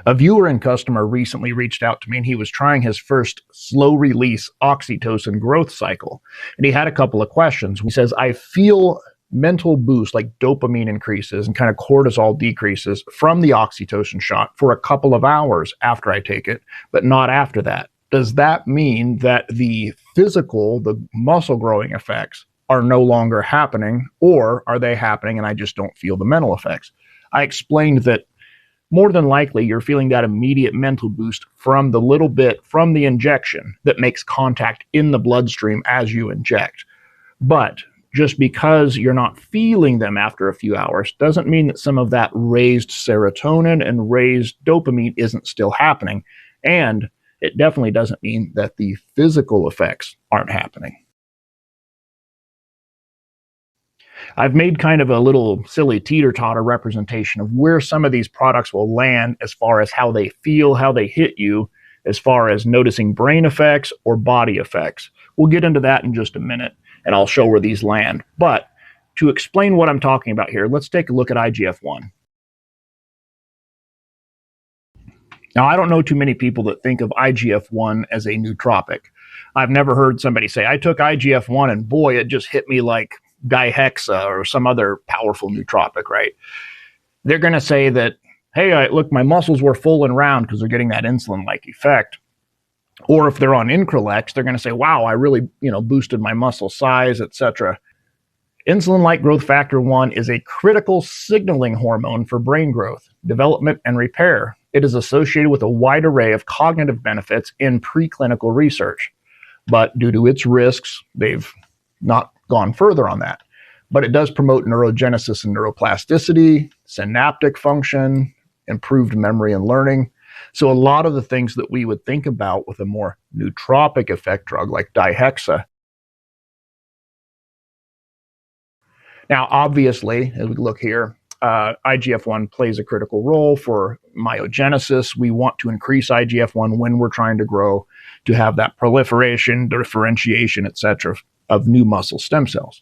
A viewer and customer recently reached out to me and he was trying his first slow release oxytocin growth cycle. And he had a couple of questions. He says, I feel mental boost like dopamine increases and kind of cortisol decreases from the oxytocin shot for a couple of hours after I take it, but not after that. Does that mean that the physical, the muscle growing effects are no longer happening, or are they happening and I just don't feel the mental effects? I explained that more than likely you're feeling that immediate mental boost from the little bit from the injection that makes contact in the bloodstream as you inject. But just because you're not feeling them after a few hours doesn't mean that some of that raised serotonin and raised dopamine isn't still happening. And it definitely doesn't mean that the physical effects aren't happening. I've made kind of a little silly teeter-totter representation of where some of these products will land as far as how they feel, how they hit you, as far as noticing brain effects or body effects. We'll get into that in just a minute, and I'll show where these land. But to explain what I'm talking about here, let's take a look at IGF-1. Now, I don't know too many people that think of IGF-1 as a nootropic. I've never heard somebody say, I took IGF-1 and boy, it just hit me like Dihexa or some other powerful nootropic, right? They're going to say that, hey, look, my muscles were full and round because they're getting that insulin-like effect. Or if they're on Increlex, they're going to say, wow, I really, boosted my muscle size, etc. Insulin-like growth factor 1 is a critical signaling hormone for brain growth, development, and repair. It is associated with a wide array of cognitive benefits in preclinical research. But due to its risks, they've not gone further on that. But it does promote neurogenesis and neuroplasticity, synaptic function, improved memory and learning. So a lot of the things that we would think about with a more nootropic effect drug like Dihexa. Now, obviously, as we look here, IGF-1 plays a critical role for myogenesis. We want to increase IGF-1 when we're trying to grow, to have that proliferation, differentiation, etc., of new muscle stem cells.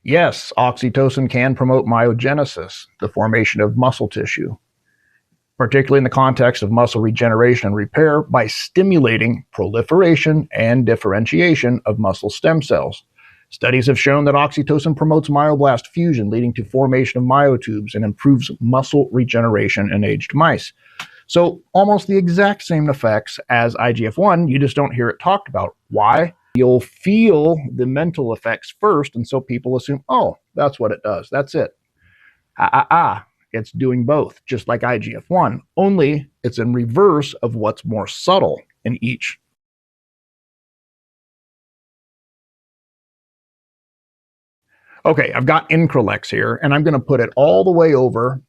Yes, oxytocin can promote myogenesis, the formation of muscle tissue, particularly in the context of muscle regeneration and repair by stimulating proliferation and differentiation of muscle stem cells. Studies have shown that oxytocin promotes myoblast fusion, leading to formation of myotubes and improves muscle regeneration in aged mice. So almost the exact same effects as IGF-1, you just don't hear it talked about. Why? You'll feel the mental effects first, and so people assume, oh, that's what it does. That's it. It's doing both, just like IGF-1, only it's in reverse of what's more subtle in each. Okay, I've got Increlex here, and I'm going to put it all the way over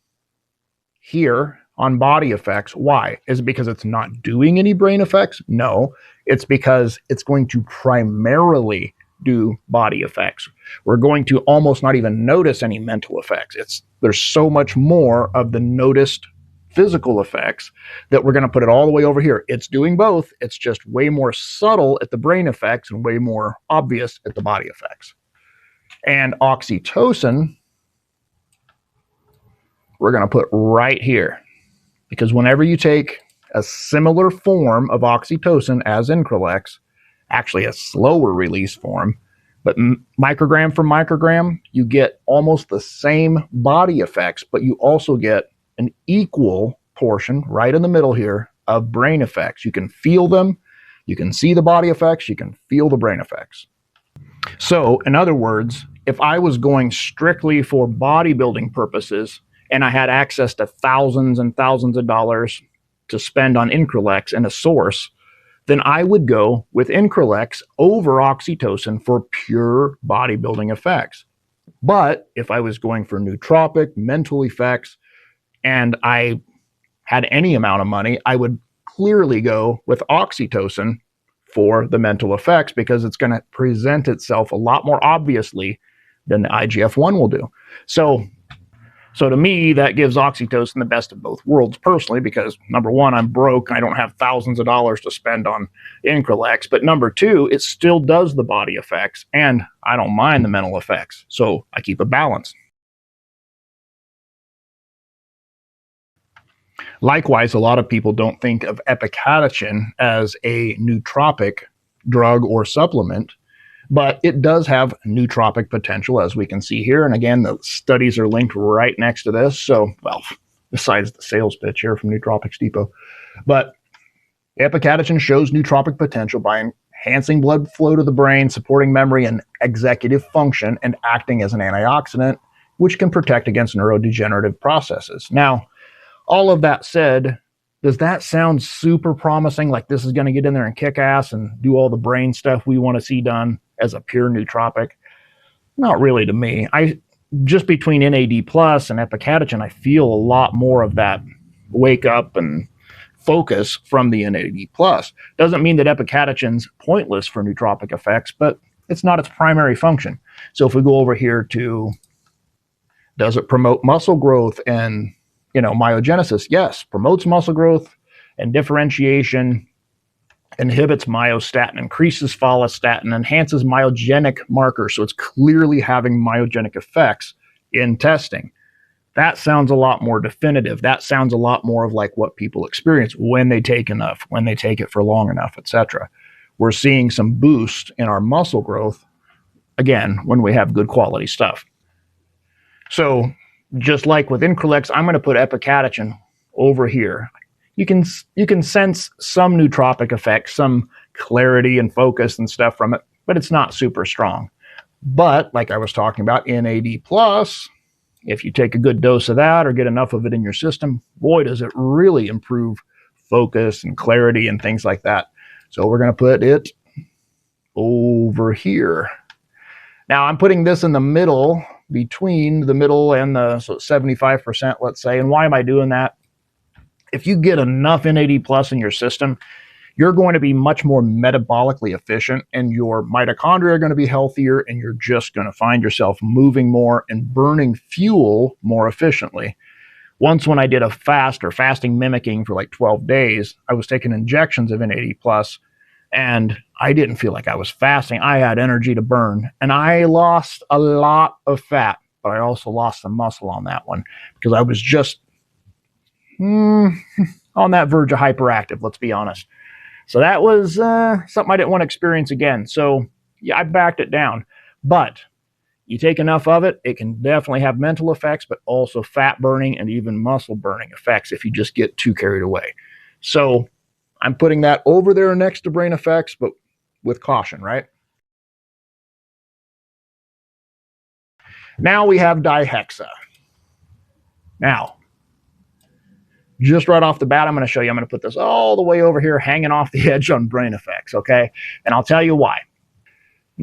here on body effects. Why? Is it because it's not doing any brain effects? No, it's because it's going to primarily do body effects. We're going to almost not even notice any mental effects. There's so much more of the noticed physical effects that we're going to put it all the way over here. It's doing both. It's just way more subtle at the brain effects and way more obvious at the body effects. And oxytocin, we're going to put right here. Because whenever you take a similar form of oxytocin as Increlex, actually a slower release form, but microgram for microgram, you get almost the same body effects, but you also get an equal portion right in the middle here of brain effects. You can feel them, you can see the body effects, you can feel the brain effects. So, in other words, if I was going strictly for bodybuilding purposes, and I had access to thousands and thousands of dollars to spend on Increlex and a source, then I would go with Increlex over oxytocin for pure bodybuilding effects. But if I was going for nootropic, mental effects, and I had any amount of money, I would clearly go with oxytocin for the mental effects because it's going to present itself a lot more obviously than the IGF-1 will do. So to me, that gives oxytocin the best of both worlds personally, because number one, I'm broke. I don't have thousands of dollars to spend on Increlex. But number two, it still does the body effects, and I don't mind the mental effects. So I keep a balance. Likewise, a lot of people don't think of Epicatechin as a nootropic drug or supplement, but it does have nootropic potential, as we can see here. And again, the studies are linked right next to this. So, well, besides the sales pitch here from Nootropics Depot. But Epicatechin shows nootropic potential by enhancing blood flow to the brain, supporting memory and executive function, and acting as an antioxidant, which can protect against neurodegenerative processes. Now, all of that said, does that sound super promising? Like this is going to get in there and kick ass and do all the brain stuff we want to see done as a pure nootropic? Not really to me. Just between NAD plus and Epicatechin, I feel a lot more of that wake up and focus from the NAD plus. Doesn't mean that Epicatechin's pointless for nootropic effects, but it's not its primary function. So if we go over here to, does it promote muscle growth and myogenesis? Yes, promotes muscle growth and differentiation, inhibits myostatin, increases follistatin, enhances myogenic markers. So it's clearly having myogenic effects in testing. That sounds a lot more definitive. That sounds a lot more of like what people experience when they take enough, when they take it for long enough, etc. We're seeing some boost in our muscle growth, again, when we have good quality stuff. So just like with Increlex, I'm going to put Epicatechin over here. You can sense some nootropic effects, some clarity and focus and stuff from it, but it's not super strong. But like I was talking about, NAD+, if you take a good dose of that or get enough of it in your system, boy, does it really improve focus and clarity and things like that. So we're going to put it over here. Now I'm putting this in the middle, between the middle and the 75%, let's say. And why am I doing that? If you get enough NAD plus in your system, you're going to be much more metabolically efficient, and your mitochondria are going to be healthier, and you're just going to find yourself moving more and burning fuel more efficiently. Once when I did a fast or fasting mimicking for like 12 days, I was taking injections of NAD plus, and I didn't feel like I was fasting. I had energy to burn, and I lost a lot of fat, but I also lost some muscle on that one because I was just on that verge of hyperactive, let's be honest. So that was something I didn't want to experience again. So yeah, I backed it down. But you take enough of it, it can definitely have mental effects, but also fat burning and even muscle burning effects if you just get too carried away. So I'm putting that over there next to brain effects, but with caution, right? Now we have Dihexa. Now, just right off the bat, I'm going to show you. I'm going to put this all the way over here, hanging off the edge on brain effects, okay? And I'll tell you why.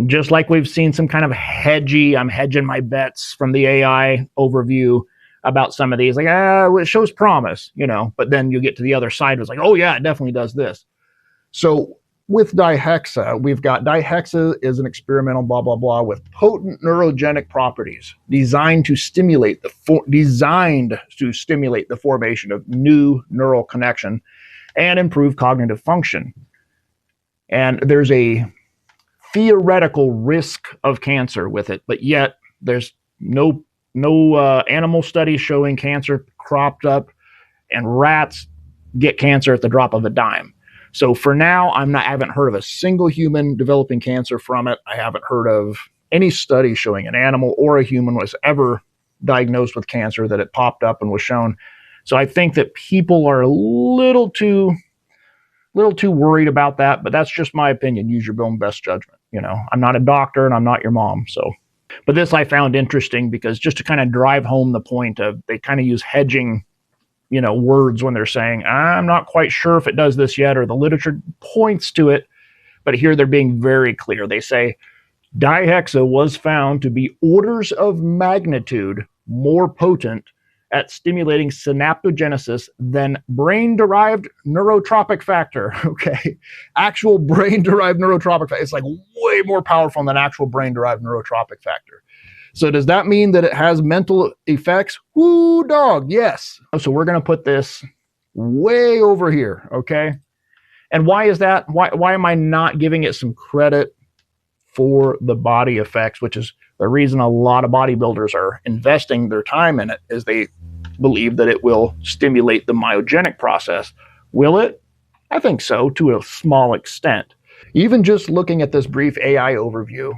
Just like we've seen some kind of I'm hedging my bets from the AI overview about some of these, like, it shows promise, but then you get to the other side, it's like, oh yeah, it definitely does this. So with Dihexa, we've got Dihexa is an experimental blah, blah, blah with potent neurogenic properties designed to stimulate the formation of new neural connection and improve cognitive function. And there's a theoretical risk of cancer with it, but yet there's no animal studies showing cancer cropped up, and rats get cancer at the drop of a dime. So for now, I haven't heard of a single human developing cancer from it. I haven't heard of any study showing an animal or a human was ever diagnosed with cancer that it popped up and was shown. So I think that people are a little too worried about that, but that's just my opinion. Use your own best judgment. I'm not a doctor and I'm not your mom. So, but this I found interesting because just to kind of drive home the point of they kind of use hedging words when they're saying, I'm not quite sure if it does this yet, or the literature points to it, but here they're being very clear. They say, Dihexa was found to be orders of magnitude more potent at stimulating synaptogenesis than brain-derived neurotropic factor. Okay, actual brain-derived neurotropic factor. It's like way more powerful than actual brain-derived neurotropic factor. So does that mean that it has mental effects? Woo, dog, yes. So we're going to put this way over here, okay? And why is that? Why am I not giving it some credit for the body effects, which is the reason a lot of bodybuilders are investing their time in it, is they believe that it will stimulate the myogenic process. Will it? I think so, to a small extent. Even just looking at this brief AI overview,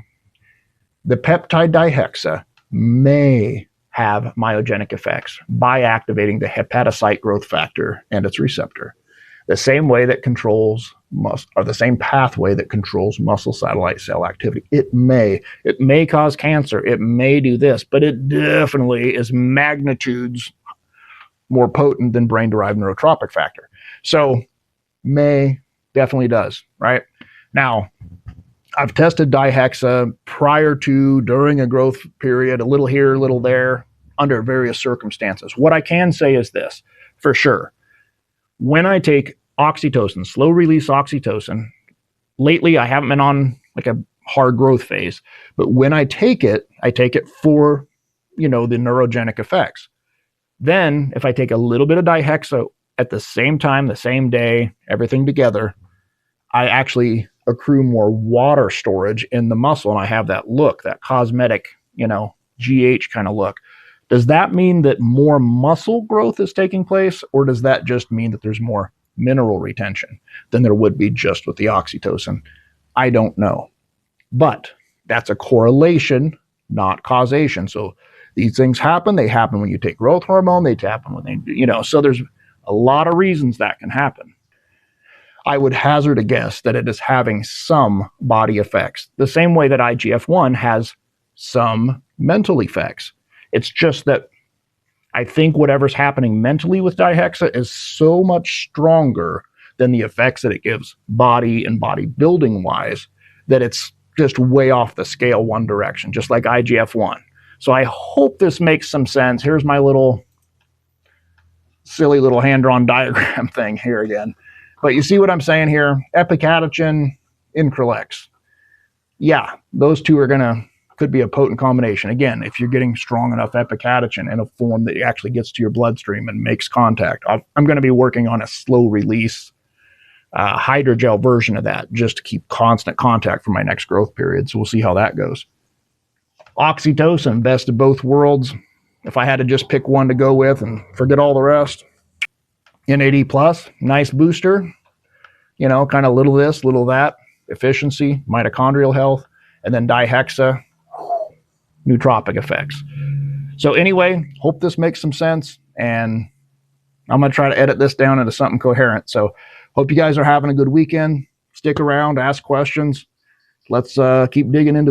the peptide Dihexa may have myogenic effects by activating the hepatocyte growth factor and its receptor, the same way that controls or the same pathway that controls muscle satellite cell activity. It may cause cancer, it may do this, but it definitely is magnitudes more potent than brain-derived neurotropic factor. So may definitely does, right? Now, I've tested Dihexa prior to, during a growth period, a little here, a little there, under various circumstances. What I can say is this, for sure. When I take oxytocin, slow release oxytocin, lately I haven't been on like a hard growth phase, but when I take it for, the neurogenic effects. Then if I take a little bit of Dihexa at the same time, the same day, everything together, I actually accrue more water storage in the muscle, and I have that look, that cosmetic, GH kind of look. Does that mean that more muscle growth is taking place, or does that just mean that there's more mineral retention than there would be just with the oxytocin? I don't know. But that's a correlation, not causation. So these things happen. They happen when you take growth hormone. They happen when they, so there's a lot of reasons that can happen. I would hazard a guess that it is having some body effects, the same way that IGF-1 has some mental effects. It's just that I think whatever's happening mentally with Dihexa is so much stronger than the effects that it gives body and bodybuilding wise that it's just way off the scale one direction, just like IGF-1. So I hope this makes some sense. Here's my little silly little hand-drawn diagram thing here again. But you see what I'm saying here? Epicatechin, Increlex. Yeah, those two could be a potent combination. Again, if you're getting strong enough epicatechin in a form that actually gets to your bloodstream and makes contact. I'm going to be working on a slow release hydrogel version of that just to keep constant contact for my next growth period. So we'll see how that goes. Oxytocin, best of both worlds. If I had to just pick one to go with and forget all the rest, NAD+, nice booster, kind of little this, little that, efficiency, mitochondrial health, and then Dihexa, nootropic effects. So anyway, hope this makes some sense, and I'm going to try to edit this down into something coherent. So hope you guys are having a good weekend. Stick around, ask questions. Let's keep digging into this.